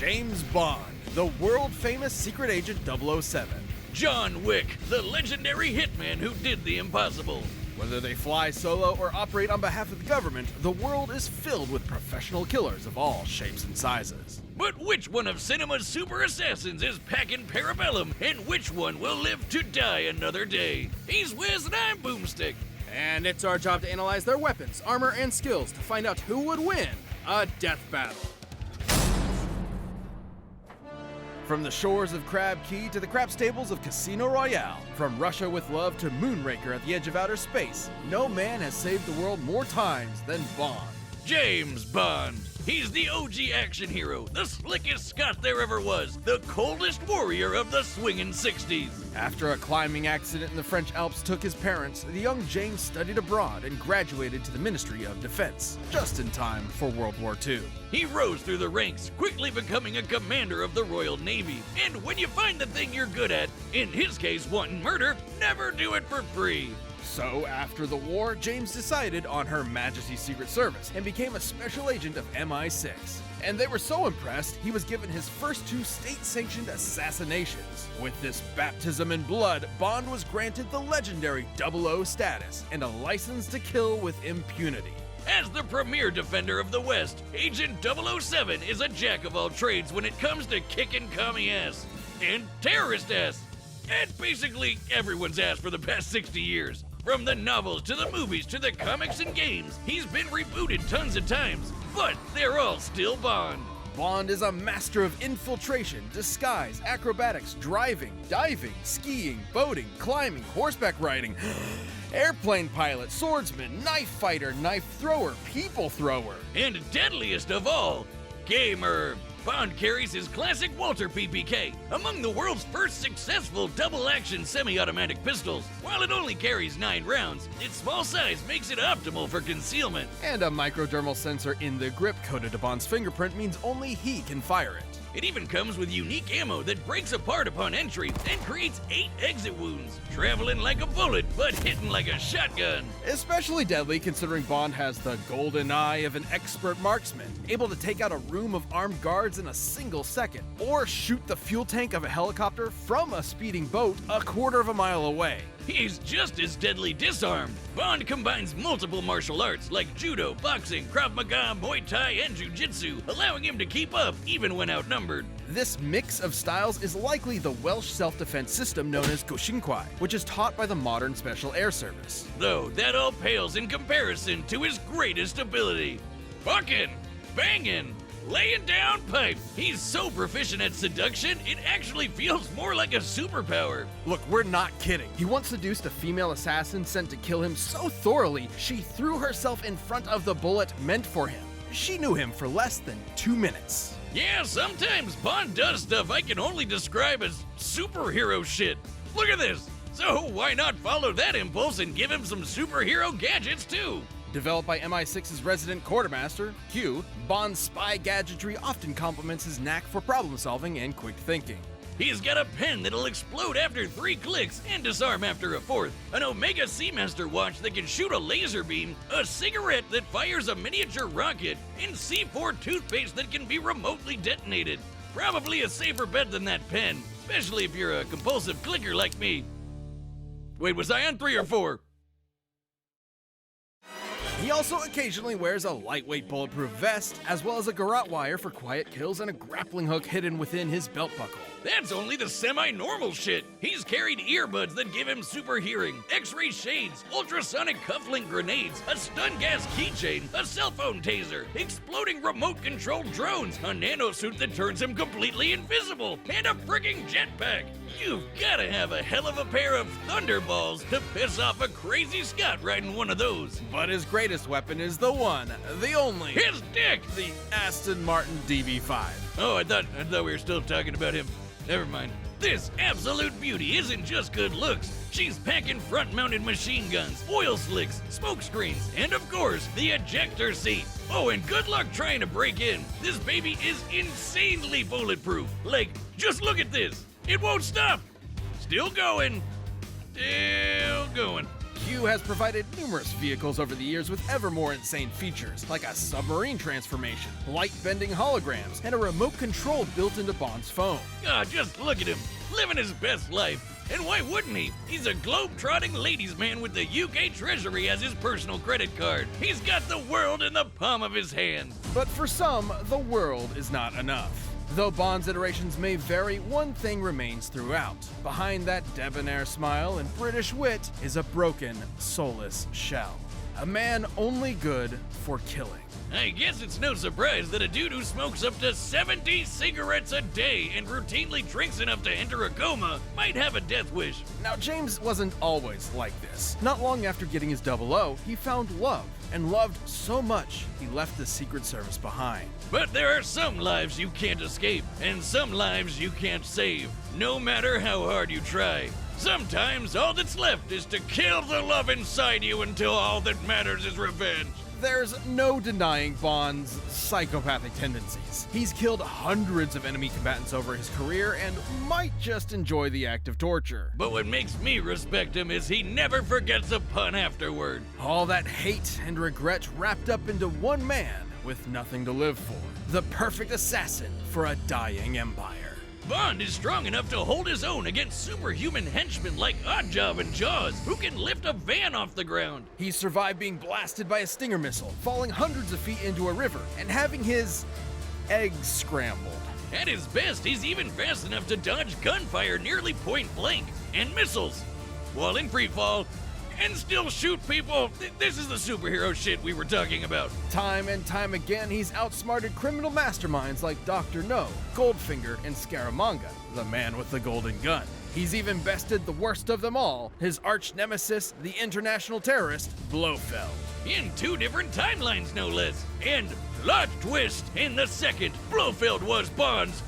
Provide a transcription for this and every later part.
James Bond, the world-famous secret agent 007. John Wick, the legendary hitman who did the impossible. Whether they fly solo or operate on behalf of the government, the world is filled with professional killers of all shapes and sizes. But which one of cinema's super assassins is packing parabellum, and which one will live to die another day? He's Wiz and I'm Boomstick. And it's our job to analyze their weapons, armor, and skills to find out who would win a death battle. From the shores of Crab Key to the crap stables of Casino Royale, from Russia with Love to Moonraker at the edge of outer space, no man has saved the world more times than Bond. James Bond. He's the OG action hero, the slickest Scot there ever was, the coldest warrior of the swingin' 60s. After a climbing accident in the French Alps took his parents, the young James studied abroad and graduated to the Ministry of Defense, just in time for World War II. He rose through the ranks, quickly becoming a commander of the Royal Navy. And when you find the thing you're good at, in his case wanting murder, never do it for free. So, after the war, James decided on Her Majesty's Secret Service and became a special agent of MI6. And they were so impressed, he was given his first 2 state-sanctioned assassinations. With this baptism in blood, Bond was granted the legendary 00 status and a license to kill with impunity. As the premier defender of the West, Agent 007 is a jack of all trades when it comes to kicking commie ass and terrorist ass. And basically everyone's ass for the past 60 years. From the novels to the movies to the comics and games, he's been rebooted tons of times, but they're all still Bond. Bond is a master of infiltration, disguise, acrobatics, driving, diving, skiing, boating, climbing, horseback riding, airplane pilot, swordsman, knife fighter, knife thrower, people thrower. And deadliest of all, gamer. Bond carries his classic Walter PPK, among the world's first successful double-action semi-automatic pistols. While it only carries 9 rounds, its small size makes it optimal for concealment. And a microdermal sensor in the grip coated to Bond's fingerprint means only he can fire it. It even comes with unique ammo that breaks apart upon entry and creates 8 exit wounds, traveling like a bullet but hitting like a shotgun. Especially deadly considering Bond has the golden eye of an expert marksman, able to take out a room of armed guards in a single second, or shoot the fuel tank of a helicopter from a speeding boat a quarter of a mile away. He's just as deadly disarmed. Bond combines multiple martial arts like judo, boxing, Krav Maga, Muay Thai, and Jiu-Jitsu, allowing him to keep up even when outnumbered. This mix of styles is likely the Welsh self-defense system known as Goshinkwai, which is taught by the modern Special Air Service. Though that all pales in comparison to his greatest ability. Bucking, banging, laying down pipe. He's so proficient at seduction, it actually feels more like a superpower. Look, we're not kidding. He once seduced a female assassin sent to kill him so thoroughly, she threw herself in front of the bullet meant for him. She knew him for less than 2 minutes. Yeah, sometimes Bond does stuff I can only describe as superhero shit. Look at this. So why not follow that impulse and give him some superhero gadgets too? Developed by MI6's resident quartermaster, Q, Bond's spy gadgetry often complements his knack for problem solving and quick thinking. He's got a pen that'll explode after 3 clicks and disarm after a 4th, an Omega Seamaster watch that can shoot a laser beam, a cigarette that fires a miniature rocket, and C4 toothpaste that can be remotely detonated. Probably a safer bet than that pen, especially if you're a compulsive clicker like me. Wait, was I on 3 or 4? He also occasionally wears a lightweight bulletproof vest, as well as a garrote wire for quiet kills and a grappling hook hidden within his belt buckle. That's only the semi-normal shit. He's carried earbuds that give him super hearing, X-ray shades, ultrasonic cufflink grenades, a stun gas keychain, a cell phone taser, exploding remote-controlled drones, a nanosuit that turns him completely invisible, and a frigging jetpack. You've gotta have a hell of a pair of thunderballs to piss off a crazy Scot riding one of those. But his greatest weapon is the one, the only, His dick! the Aston Martin DB5. Oh, I thought we were still talking about him. Never mind. This absolute beauty isn't just good looks. She's packing front-mounted machine guns, oil slicks, smoke screens, and of course, the ejector seat. Oh, and good luck trying to break in. This baby is insanely bulletproof. Like, just look at this. It won't stop. Still going. Still going. Q G2 has provided numerous vehicles over the years with ever more insane features, like a submarine transformation, light-bending holograms, and a remote control built into Bond's phone. God, just look at him, living his best life. And why wouldn't he? He's a globe-trotting ladies' man with the UK Treasury as his personal credit card. He's got the world in the palm of his hand. But for some, the world is not enough. Though Bond's iterations may vary, one thing remains throughout. Behind that debonair smile and British wit is a broken, soulless shell. A man only good for killing. I guess it's no surprise that a dude who smokes up to 70 cigarettes a day and routinely drinks enough to enter a coma might have a death wish. Now, James wasn't always like this. Not long after getting his 00, he found love, and loved so much he left the Secret Service behind. But there are some lives you can't escape, and some lives you can't save, no matter how hard you try. Sometimes all that's left is to kill the love inside you until all that matters is revenge. There's no denying Bond's psychopathic tendencies. He's killed hundreds of enemy combatants over his career and might just enjoy the act of torture. But what makes me respect him is he never forgets a pun afterward. All that hate and regret wrapped up into one man with nothing to live for. The perfect assassin for a dying empire. Bond is strong enough to hold his own against superhuman henchmen like Oddjob and Jaws, who can lift a van off the ground. He survived being blasted by a Stinger missile, falling hundreds of feet into a river, and having his eggs scrambled. At his best, he's even fast enough to dodge gunfire nearly point blank, and missiles, while in free fall, and still shoot people. This is the superhero shit we were talking about. Time and time again, he's outsmarted criminal masterminds like Dr. No, Goldfinger, and Scaramanga, the man with the golden gun. He's even bested the worst of them all, his arch nemesis, the international terrorist, Blofeld. In 2 different timelines, no less. And plot twist, in the second, Blofeld was Bond's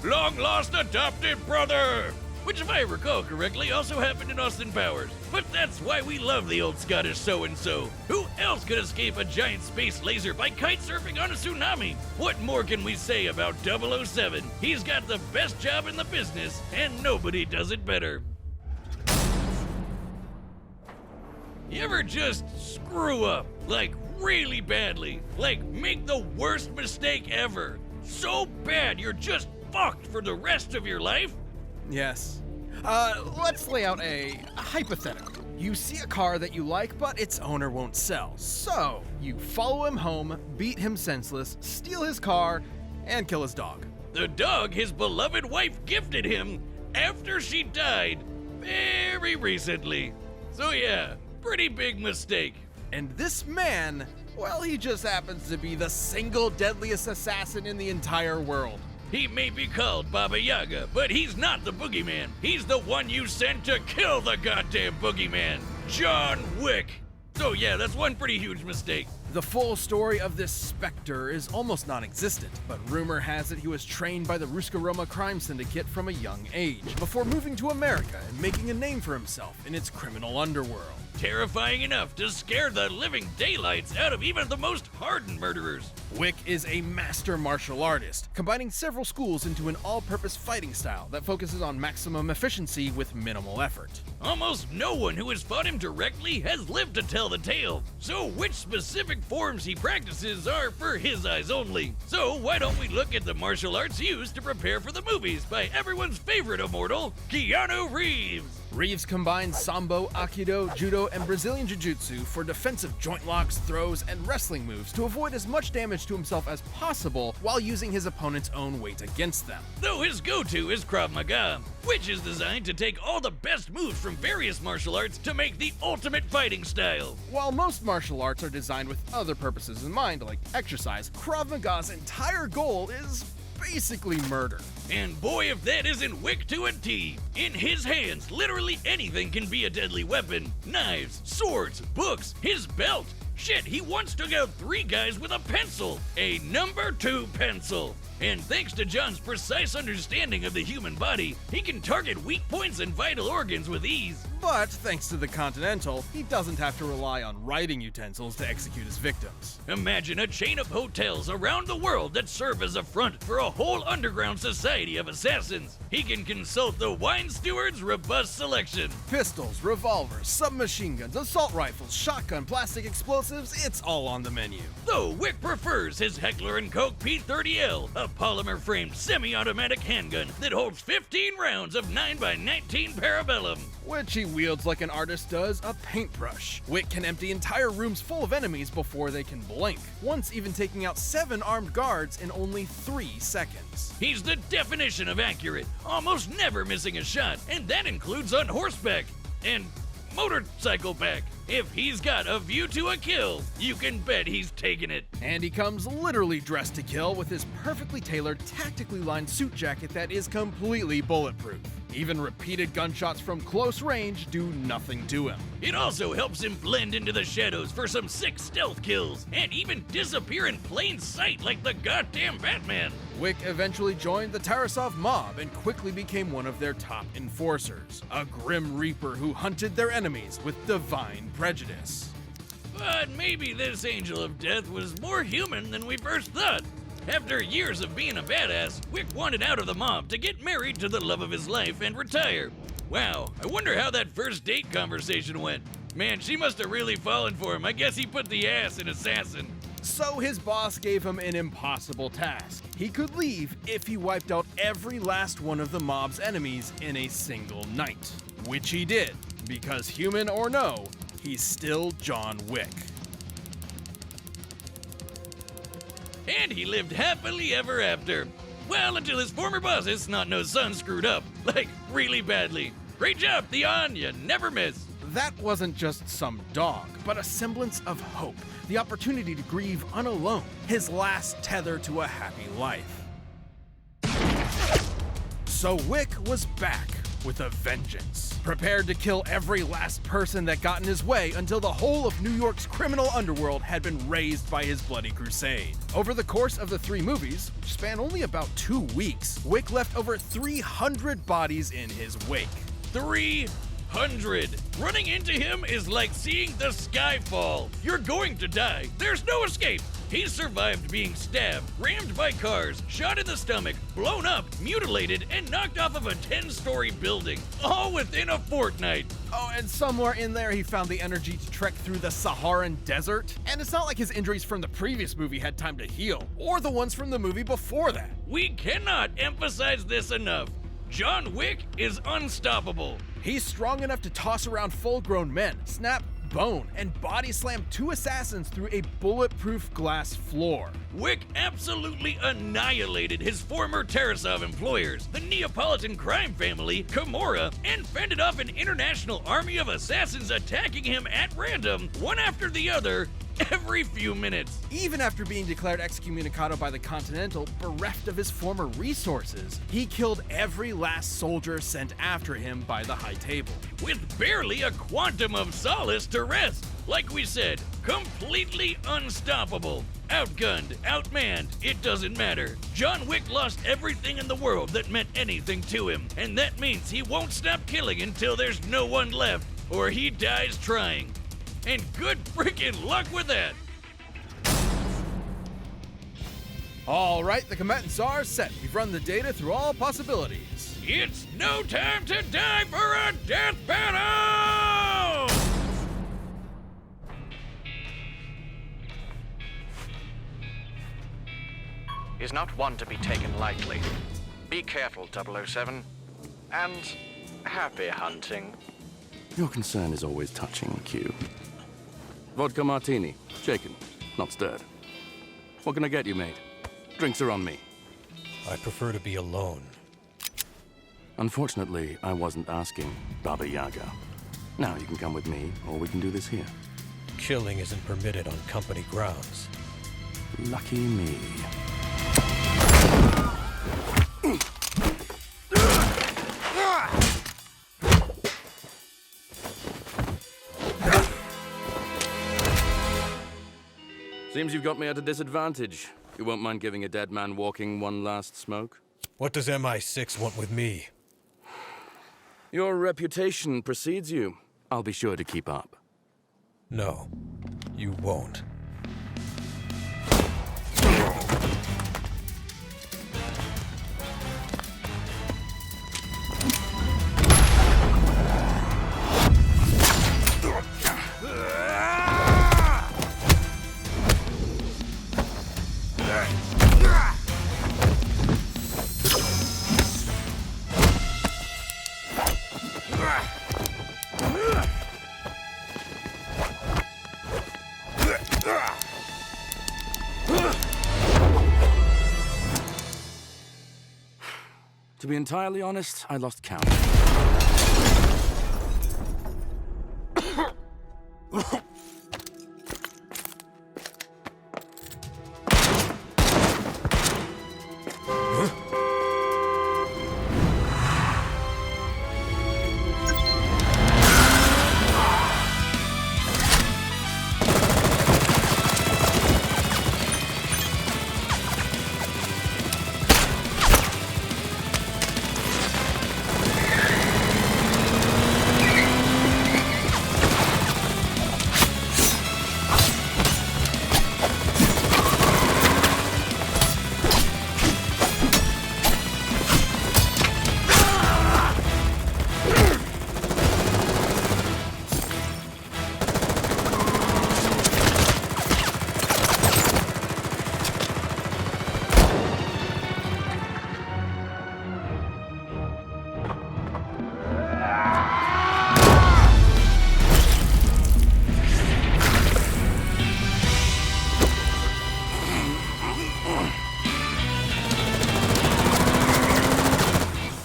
long-lost adopted brother. Which, if I recall correctly, also happened in Austin Powers. But that's why we love the old Scottish so-and-so. Who else could escape a giant space laser by kite surfing on a tsunami? What more can we say about 007? He's got the best job in the business, and nobody does it better. You ever just screw up, like really badly? Like make the worst mistake ever? So bad you're just fucked for the rest of your life? Yes. Let's lay out a hypothetical. You see a car that you like, but its owner won't sell. So, you follow him home, beat him senseless, steal his car, and kill his dog. The dog his beloved wife gifted him after she died very recently. So yeah, pretty big mistake. And this man, well, he just happens to be the single deadliest assassin in the entire world. He may be called Baba Yaga, but he's not the boogeyman. He's the one you sent to kill the goddamn boogeyman, John Wick. So yeah, that's one pretty huge mistake. The full story of this specter is almost non-existent, but rumor has it he was trained by the Ruska Roma crime syndicate from a young age, before moving to America and making a name for himself in its criminal underworld. Terrifying enough to scare the living daylights out of even the most hardened murderers. Wick is a master martial artist, combining several schools into an all-purpose fighting style that focuses on maximum efficiency with minimal effort. Almost no one who has fought him directly has lived to tell the tale, so which specific forms he practices are for his eyes only. So why don't we look at the martial arts used to prepare for the movies by everyone's favorite immortal, Keanu Reeves. Reeves combines Sambo, Aikido, Judo, and Brazilian Jiu-Jitsu for defensive joint locks, throws, and wrestling moves to avoid as much damage to himself as possible while using his opponent's own weight against them. Though his go-to is Krav Maga, which is designed to take all the best moves from various martial arts to make the ultimate fighting style. While most martial arts are designed with other purposes in mind, like exercise, Krav Maga's entire goal is basically murder. And boy, if that isn't Wick to a T. In his hands, literally anything can be a deadly weapon. Knives, swords, books, his belt. Shit, he once took out 3 guys with a pencil. A number 2 pencil. And thanks to John's precise understanding of the human body, he can target weak points and vital organs with ease. But thanks to the Continental, he doesn't have to rely on writing utensils to execute his victims. Imagine a chain of hotels around the world that serve as a front for a whole underground society variety of assassins. He can consult the wine steward's robust selection. Pistols, revolvers, submachine guns, assault rifles, shotgun, plastic explosives, it's all on the menu. Though Wick prefers his Heckler & Koch P30L, a polymer-framed semi-automatic handgun that holds 15 rounds of 9x19 Parabellum. Which he wields like an artist does a paintbrush. Wick can empty entire rooms full of enemies before they can blink, once even taking out 7 armed guards in only 3 seconds. He's the definition of accurate, almost never missing a shot, and that includes on horseback and motorcycle back. If he's got a view to a kill, you can bet he's taking it. And he comes literally dressed to kill with his perfectly tailored, tactically lined suit jacket that is completely bulletproof. Even repeated gunshots from close range do nothing to him. It also helps him blend into the shadows for some sick stealth kills, and even disappear in plain sight like the goddamn Batman. Wick eventually joined the Tarasov mob and quickly became one of their top enforcers, a grim reaper who hunted their enemies with divine prejudice. But maybe this Angel of Death was more human than we first thought. After years of being a badass, Wick wanted out of the mob to get married to the love of his life and retire. Wow, I wonder how that first date conversation went. Man, she must have really fallen for him. I guess he put the ass in assassin. So his boss gave him an impossible task. He could leave if he wiped out every last one of the mob's enemies in a single night. Which he did, because human or no, he's still John Wick. And he lived happily ever after. Well, until his former boss's snot-nosed son screwed up. Like, really badly. Great job, Theon, you never miss. That wasn't just some dog, but a semblance of hope, the opportunity to grieve unalone, his last tether to a happy life. So Wick was back with a vengeance, prepared to kill every last person that got in his way until the whole of New York's criminal underworld had been razed by his bloody crusade. Over the course of the 3 movies, which span only about 2 weeks, Wick left over 300 bodies in his wake. 300. Running into him is like seeing the sky fall. You're going to die. There's no escape. He survived being stabbed, rammed by cars, shot in the stomach, blown up, mutilated, and knocked off of a 10-story building, all within a fortnight. Oh, and somewhere in there he found the energy to trek through the Saharan desert. And it's not like his injuries from the previous movie had time to heal, or the ones from the movie before that. We cannot emphasize this enough. John Wick is unstoppable. He's strong enough to toss around full-grown men, snap bone, and body slam 2 assassins through a bulletproof glass floor. Wick absolutely annihilated his former Tarasov employers, the Neapolitan crime family, Camorra, and fended off an international army of assassins attacking him at random, one after the other, every few minutes. Even after being declared excommunicado by the Continental, bereft of his former resources, he killed every last soldier sent after him by the High Table. With barely a quantum of solace to rest. Like we said, completely unstoppable. Outgunned, outmanned, it doesn't matter. John Wick lost everything in the world that meant anything to him, and that means he won't stop killing until there's no one left, or he dies trying. And good freaking luck with that! All right, the combatants are set. We've run the data through all possibilities. It's no time to die for a death battle! Is not one to be taken lightly. Be careful, 007. And happy hunting. Your concern is always touching, Q. Vodka martini, shaken, not stirred. What can I get you, mate? Drinks are on me. I prefer to be alone. Unfortunately, I wasn't asking, Baba Yaga. Now you can come with me, or we can do this here. Killing isn't permitted on company grounds. Lucky me. Seems you've got me at a disadvantage. You won't mind giving a dead man walking one last smoke? What does MI6 want with me? Your reputation precedes you. I'll be sure to keep up. No, you won't. be entirely honest, I lost count.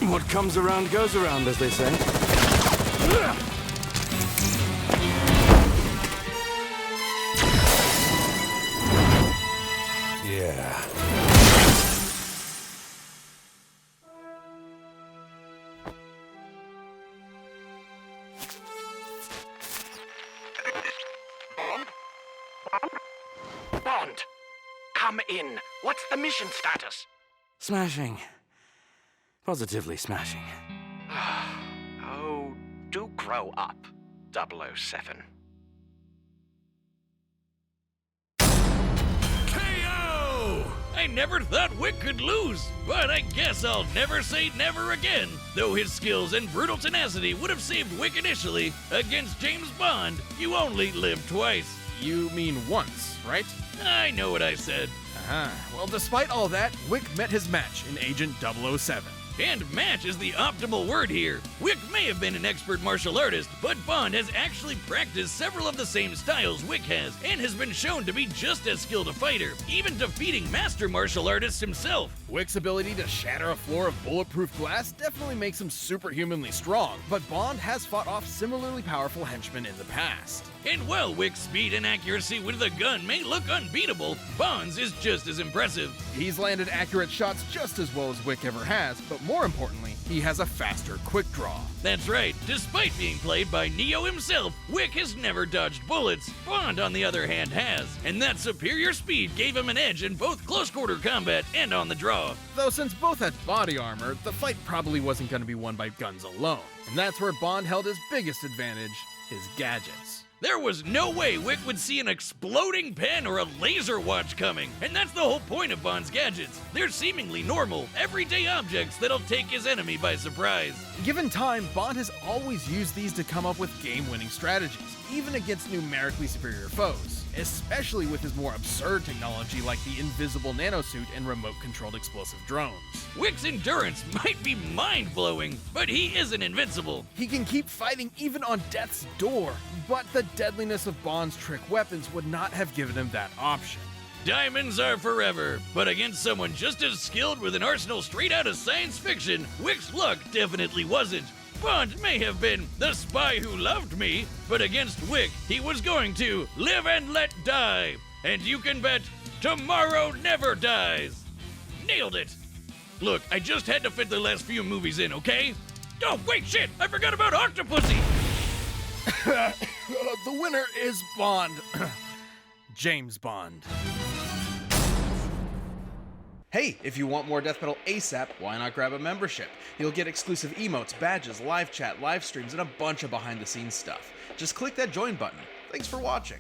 What comes around goes around, as they say. Yeah. Bond, come in. What's the mission status? Smashing. Positively smashing. Oh, do grow up, 007. KO! I never thought Wick could lose, but I guess I'll never say never again. Though his skills and brutal tenacity would have saved Wick initially, against James Bond, you only live twice. You mean once, right? I know what I said. Well, despite all that, Wick met his match in Agent 007. And match is the optimal word here. Wick may have been an expert martial artist, but Bond has actually practiced several of the same styles Wick has, and has been shown to be just as skilled a fighter, even defeating master martial artist himself. Wick's ability to shatter a floor of bulletproof glass definitely makes him superhumanly strong, but Bond has fought off similarly powerful henchmen in the past. And while Wick's speed and accuracy with a gun may look unbeatable, Bond's is just as impressive. He's landed accurate shots just as well as Wick ever has, but more importantly, he has a faster quick draw. That's right, despite being played by Neo himself, Wick has never dodged bullets. Bond, on the other hand, has, and that superior speed gave him an edge in both close-quarter combat and on the draw. Though since both had body armor, the fight probably wasn't going to be won by guns alone. And that's where Bond held his biggest advantage, his gadgets. There was no way Wick would see an exploding pen or a laser watch coming, and that's the whole point of Bond's gadgets. They're seemingly normal, everyday objects that'll take his enemy by surprise. Given time, Bond has always used these to come up with game-winning strategies, even against numerically superior foes, especially with his more absurd technology like the invisible nanosuit and remote-controlled explosive drones. Wick's endurance might be mind-blowing, but he isn't invincible. He can keep fighting even on death's door, but the deadliness of Bond's trick weapons would not have given him that option. Diamonds are forever, but against someone just as skilled with an arsenal straight out of science fiction, Wick's luck definitely wasn't. Bond may have been the spy who loved me, but against Wick, he was going to live and let die. And you can bet tomorrow never dies. Nailed it. Look, I just had to fit the last few movies in, okay? Oh, wait, shit! I forgot about Octopussy! The winner is Bond. James Bond. Hey, if you want more Death Metal ASAP, why not grab a membership? You'll get exclusive emotes, badges, live chat, live streams, and a bunch of behind-the-scenes stuff. Just click that join button. Thanks for watching.